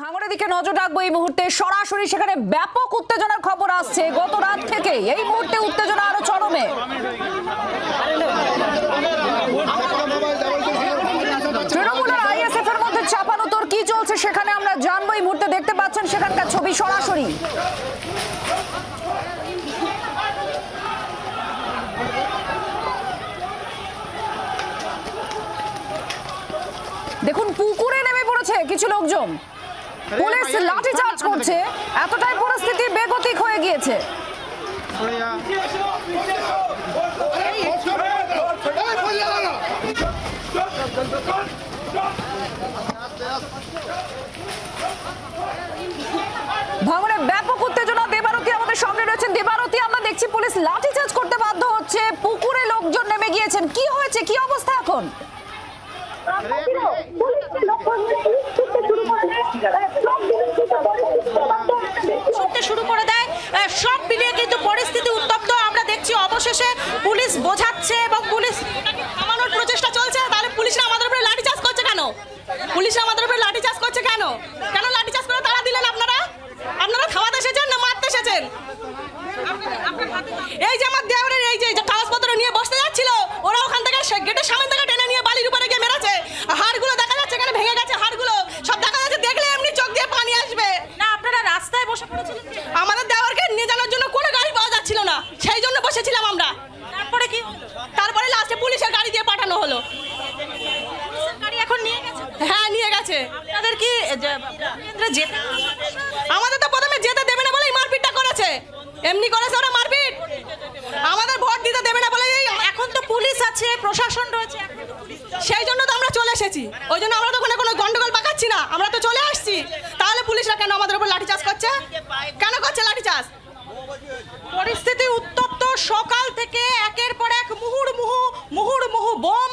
ভাঙড়ের দিকে নজর রাখবো এই মুহূর্তে সরাসরি সেখানে ব্যাপক উত্তেজনার খবর আসছে গত রাত থেকে। এই মুহূর্তে উত্তেজনা আরো চরমে। তৃণমূলের আইএসএফ এর মধ্যে চাপানোতর কি চলছে সেখানে আমরা জানবো। এই মুহূর্তে দেখতে পাচ্ছেন সেখানকার ছবি সরাসরি। দেখুন পুকুরে নেমে পড়েছে কিছু লোকজন, পুলিশ লাঠিচার্জ করছে, এতটাই পরিস্থিতি বেগতিক হয়ে গিয়েছে। ভাঙড়ে ব্যাপক উত্তেজনা। দেবারতী আমাদের সঙ্গে রয়েছেন। দেবারতী, আমরা দেখছি পুলিশ লাঠিচার্জ করতে বাধ্য হচ্ছে, পুকুরে লোকজন নেমে গিয়েছেন, কি হয়েছে, কি অবস্থা এখন? শুরু করে দেয়, সব মিলিয়ে কিন্তু পরিস্থিতি উত্তপ্ত আমরা দেখছি। অবশেষে পুলিশ বোঝাচ্ছে এবং পুলিশ থামানোর প্রচেষ্টা চলছে। তাহলে পুলিশরা আমাদের উপরে লাঠিচার্জ করছে কেন? পুলিশরা আমাদের উপরে লাঠিচার্জ করছে কেন? কেন লাঠিচার্জ করে তারা দিলেন? আপনারা থামাতে এসেছেন না মারতে এসেছেন? এই যে আমার দেওয়ারের এই যে কাগজপত্র নিয়ে বসতে যাচ্ছিল, ওরা ওখান থেকে গেটের সামনে থেকে টেনে নিয়ে বালির উপরে গিয়ে মেরেছে। হাড়গুলো দেখা যাচ্ছে, এখানে ভেঙে গেছে হাড়গুলো সব দেখা যাচ্ছে। দেখলে এমনি চোখ দিয়ে পানি আসবে না। আপনারা রাস্তায় বসে পড়েছিলেন? আমাদের দেওয়ারকে নিয়ে যাওয়ার জন্য কোনো গাড়ি পাওয়া যাচ্ছিল না, সেই জন্য বসেছিলাম আমরা। তারপরে কি? তারপরে লাস্টে পুলিশের গাড়ি দিয়ে পাঠানো হলো। গাড়ি এখন নিয়ে গেছে? হ্যাঁ, নিয়ে গেছে। আপনাদের কি আমাদের তো প্রথমে যেতে দেবে না বলেই মারপিটটা করেছে। এমনি করেছে ওরা মারপিট, আমাদের ভোট দিতে দেবে না বলে। এখন তো পুলিশ আছে, প্রশাসন রয়েছে, সেই জন্য তো আমরা চলে এসেছি। ওই জন্য আমরা তো কোনো গন্ডগোল পাকাচ্ছি না, আমরা তো চলে আসছি। তাহলে পুলিশরা কেন আমাদের উপর লাঠিচার্জ করছে? কেন করছে লাঠিচার্জ? পরিস্থিতি উত্তপ্ত। সকাল থেকে একের পর এক মুহুর্মুহু বোম,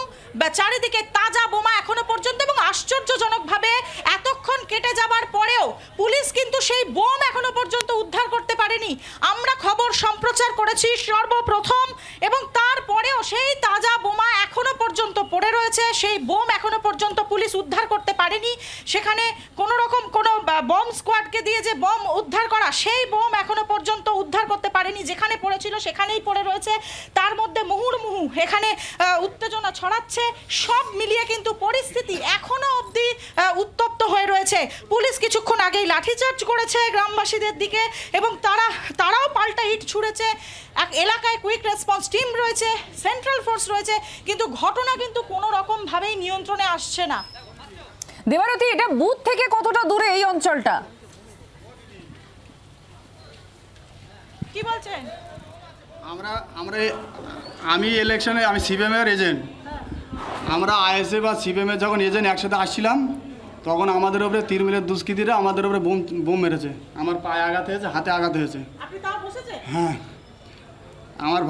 চারিদিকে তাজা বোমা এখনো পর্যন্ত। এবং আশ্চর্যজনকভাবে এতক্ষণ কেটে যাবার পরেও পুলিশ কিন্তু সেই বোম এখনো পর্যন্ত উদ্ধার করতে পারেনি। আমরা খবর সম্প্রচার করেছি সর্বপ্রথম, এবং তারপরেও সেই তাজা বোমা এখনো পর্যন্ত পড়ে রয়েছে। সেই বোম এখনো পর্যন্ত পুলিশ উদ্ধার করতে পারেনি। সেখানে কোনো রকম কোনো বম স্কোয়াডকে দিয়ে যে বম উদ্ধার করা, সেই বোম এখনো পর্যন্ত উদ্ধার করতে পারেনি। যেখানে পড়েছিল সেখানেই পড়ে রয়েছে। তার মধ্যে মুহুর্মুহু এখানে উত্তেজনা ছড়াচ্ছে। সব মিলিয়ে কিন্তু পরিস্থিতি এখনো অবধি উত্তপ্ত হয়ে রয়েছে। পুলিশ কিছুক্ষণ আগেই লাঠিচার্জ করেছে গ্রামবাসীদের দিকে, এবং তারাও পাল্টা ইট ছুঁড়েছে। এক এলাকায় কুইক রেসপন্স টিম রয়েছে, সেন্ট্রাল ফোর্স রয়েছে, কিন্তু ঘটনা কিন্তু কোনো রকম ভাবেই নিয়ন্ত্রণে আসছে না। দেবারতী, এটা বুথ থেকে কতটা দূরে এই অঞ্চলটা? কি বলছেন? আমি ইলেকশনে আমি সিপিএমের এজেন্ট। আমরা আইএসএফ বা সিপিএমের যখন এজেন্ট একসাথে আসছিলাম, তখন আমাদের উপরে তৃণমূলের দুষ্কৃতীরা আমাদের উপরে বোম মেরেছে। আমার পায়ে আঘাত হয়েছে, হাতে আঘাত হয়েছে। হ্যাঁ, আমার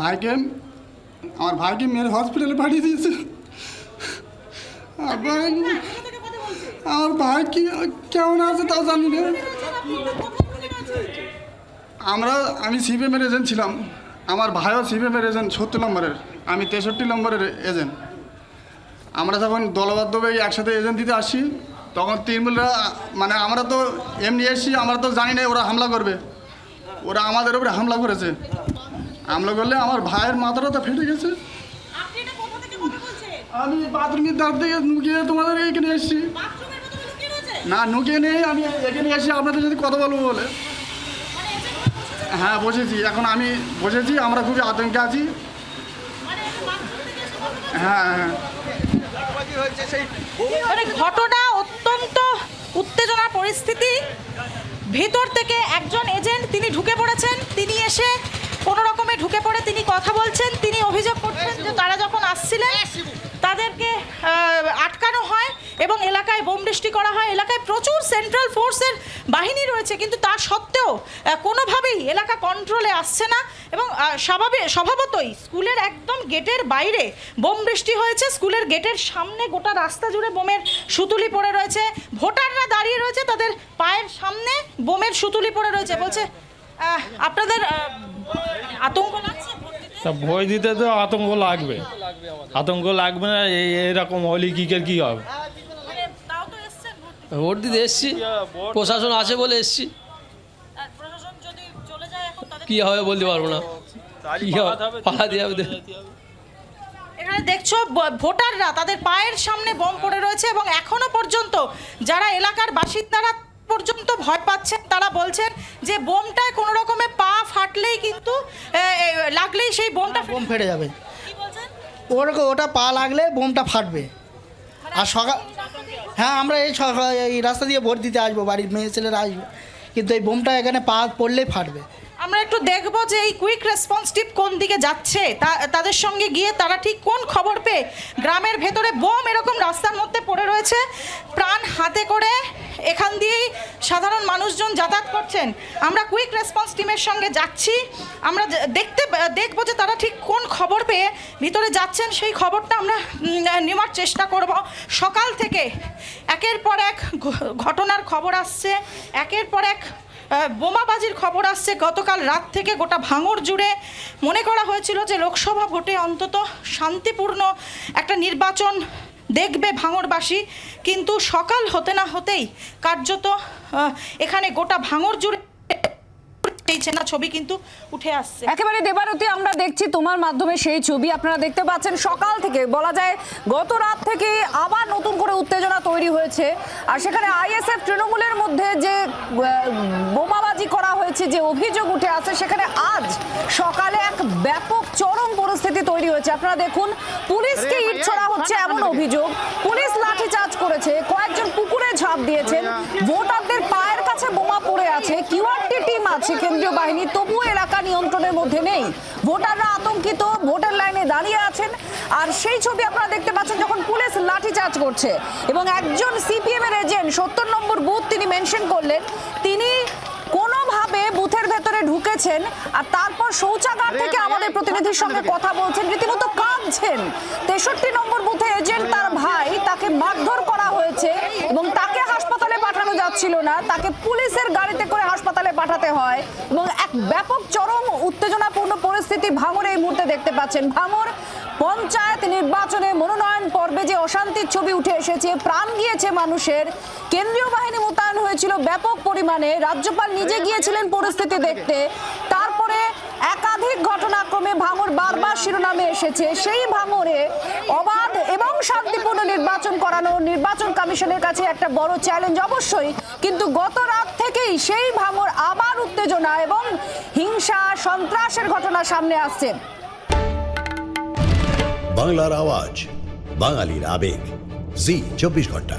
ভাইকে মেরে হসপিটালে পাঠিয়ে দিয়েছে। আমার ভাই কি কেমন আছে তাও জানি না। আমি সিপিএমের এজেন্ট ছিলাম, আমার ভাইও সিপিএমের এজেন্ট 70 নম্বরের, আমি 63 নম্বরের এজেন্ট। আমরা যখন দলবদ্ধভাবে একসাথে এজেন্ট দিতে আসি, তখন তৃণমূলরা মানে আমরা তো এমনি এসছি, আমরা তো জানি না ওরা হামলা করবে। ওরা আমাদের উপরে হামলা করেছে। হামলা করলে আমার ভাইয়ের মাথাটা তো ফেটে গেছে। আমি বাথরুমের ধার থেকে নুকিয়ে তোমাদের এইখানে এসছি। না, নুকিয়ে নেই, আমি এখানে এসে আপনাদের সাথে কথা বলবো বলে। হ্যাঁ, বসেছি, এখন আমি বসেছি। আমরা খুবই আতঙ্কে আছি। হ্যাঁ, ঘটনা অত্যন্ত উত্তেজনার পরিস্থিতি। ভেতর থেকে একজন এজেন্ট তিনি ঢুকে পড়েছেন। তিনি এসে কোনো রকমে ঢুকে পড়ে তিনি কথা বলছেন। তিনি অভিযোগ করছেন যে তারা যখন আসছিলেন তাদেরকে আটকানো হয় এবং এলাকায় বোম বৃষ্টি করা হয়। এলাকায় প্রচুর সেন্ট্রাল ফোর্সের বাহিনী রয়েছে, কিন্তু তা সত্ত্বেও কোনোভাবেই এলাকা কন্ট্রোলে আসছে না। এবং স্বভাবতই স্কুলের একদম গেটের বাইরে বোম বৃষ্টি হয়েছে। স্কুলের গেটের সামনে গোটা রাস্তা জুড়ে বোমের সুতুলি পড়ে রয়েছে। ভোটাররা দাঁড়িয়ে রয়েছে, তাদের পায়ের সামনে বোমের সুতুলি পড়ে রয়েছে। বলছে আপনাদের আতঙ্ক লাগছে? ভয় দিতে তো আতঙ্ক লাগবে না। এরকম হলে কি হবে? ভোট দিতে এসছি, প্রশাসন আছে বলে এসছি। কি হবে বলতে পারবো না, কি হবে পালাতে হবে। এখানে দেখছো ভোটাররা তাদের পায়ের সামনে বোম পড়ে রয়েছে এবং এখনো পর্যন্ত যারা এলাকার বাসিন্দারা পর্যন্ত ভয় পাচ্ছেন, তারা বলছেন যে বোমটায় কোনো রকমে পা ফাটলেই কিন্তু লাগলেই সেই বোমটা বোম ফেটে যাবে। ওটা পা লাগলে বোমটা ফাটবে। আর সকাল, হ্যাঁ আমরা এই রাস্তা দিয়ে ভোট দিতে আসবো, বাড়ির মেয়ে ছেলেরা আসবে, কিন্তু এই বোমটা এখানে পা পড়লেই ফাটবে। আমরা একটু দেখবো যে এই কুইক রেসপন্স টিম কোন দিকে যাচ্ছে, তাদের সঙ্গে গিয়ে তারা ঠিক কোন খবর পেয়ে গ্রামের ভেতরে বোম এরকম রাস্তার মধ্যে পড়ে রয়েছে, প্রাণ হাতে করে এখান দিয়েই সাধারণ মানুষজন যাতায়াত করছেন। আমরা কুইক রেসপন্স টিমের সঙ্গে যাচ্ছি, আমরা দেখবো যে তারা ঠিক কোন খবর পেয়ে ভিতরে যাচ্ছেন, সেই খবরটা আমরা নেওয়ার চেষ্টা করব। সকাল থেকে একের পর এক ঘটনার খবর আসছে, একের পর এক বোমাবাজির খবর আসছে। গতকাল রাত থেকে গোটা ভাঙড় জুড়ে মনে করা হয়েছিল যে লোকসভা ভোটে অন্তত শান্তিপূর্ণ একটা নির্বাচন দেখবে ভাঙড়বাসী, কিন্তু সকাল হতে না হতেই কার্যত এখানে গোটা ভাঙড় জুড়ে এই চেনা ছবি কিন্তু উঠে আসছে। একেবারে দেবারতী, আমরা দেখছি তোমার মাধ্যমে সেই ছবি আপনারা দেখতে পাচ্ছেন। সকাল থেকে বলা যায় গত রাত থেকে আবার নতুন করে উত্তেজনা তৈরি হয়েছে, আর সেখানে আইএসএফ তৃণমূলের মধ্যে যে বোমাবাজি করা হয়েছে, যে অভিযোগ উঠে আসছে, সেখানে আজ সকালে এক ব্যাপক চরম পরিস্থিতি তৈরি হয়েছে। আপনারা দেখুন, পুলিশকে ইট ছোড়া হচ্ছে এমন অভিযোগ, পুলিশ লাঠিচার্জ করেছে, কয়েকজন পুকুরে ঝাঁপ দিয়েছেন, ভোটারদের পায়ের কাছে বোমা পড়ে আছে, কিউআরটি টিম আছে কেন্দ্রীয় বাহিনী, তবুও এলাকা নিয়ন্ত্রণের মধ্যে নেই, ভোটাররা আতঙ্কিত, ভোটের লাইনে দাঁড়িয়ে আছেন। আর সেই ছবি আপনারা দেখতে পাচ্ছেন যখন পুলিশ লাঠিচার্জ করছে, এবং একজন সিপিএম এর এজেন্ট 70 নম্বর বুথ তিনি মেনশন করলেন, তিনি কোনোভাবে বুথের ভেতরে ঢুকেছেন আর তারপর শৌচাগার থেকে আমাদের প্রতিনিধির সঙ্গে কথা বলছেন, রীতিমতো কাঁদছেন। 63 নম্বর বুথে এজেন্ট তার ভাই, তাকে মারধর করা হয়েছে এবং তাকে হাসপাতালে পাঠানো যাচ্ছিল না, তাকে পুলিশের গাড়িতে করে হাসপাতালে পাঠাতে হয়, এবং এক ব্যাপক চরম উত্তেজনাপূর্ণ পরিস্থিতি ভাঙড়ে এই মুহূর্তে দেখতে পাচ্ছেন। ভাঙড় পঞ্চায়েত নির্বাচনে মনোনয়ন পর্বে যে অশান্তির ছবি উঠে এসেছে, প্রাণ গিয়েছে মানুষের, কেন্দ্রীয় বাহিনী মোতায়েন হয়েছিল ব্যাপক পরিমাণে, রাজ্যপাল নিজে গিয়েছিলেন পরিস্থিতি দেখতে, তারপরে একাধিক ঘটনাক্রমে ভাঙড় বারবার শিরোনামে এসেছে। সেই ভাঙড়ে অবাধ এবং শান্তিপূর্ণ নির্বাচন করানো নির্বাচন কমিশনের কাছে একটা বড় চ্যালেঞ্জ অবশ্যই, কিন্তু গত রাত থেকেই সেই ভাঙড় আবার উত্তেজনা এবং হিংসা সন্ত্রাসের ঘটনা সামনে আসছে। বাংলার আওয়াজ, বাঙালির আবেগ, জি 24 ঘন্টা।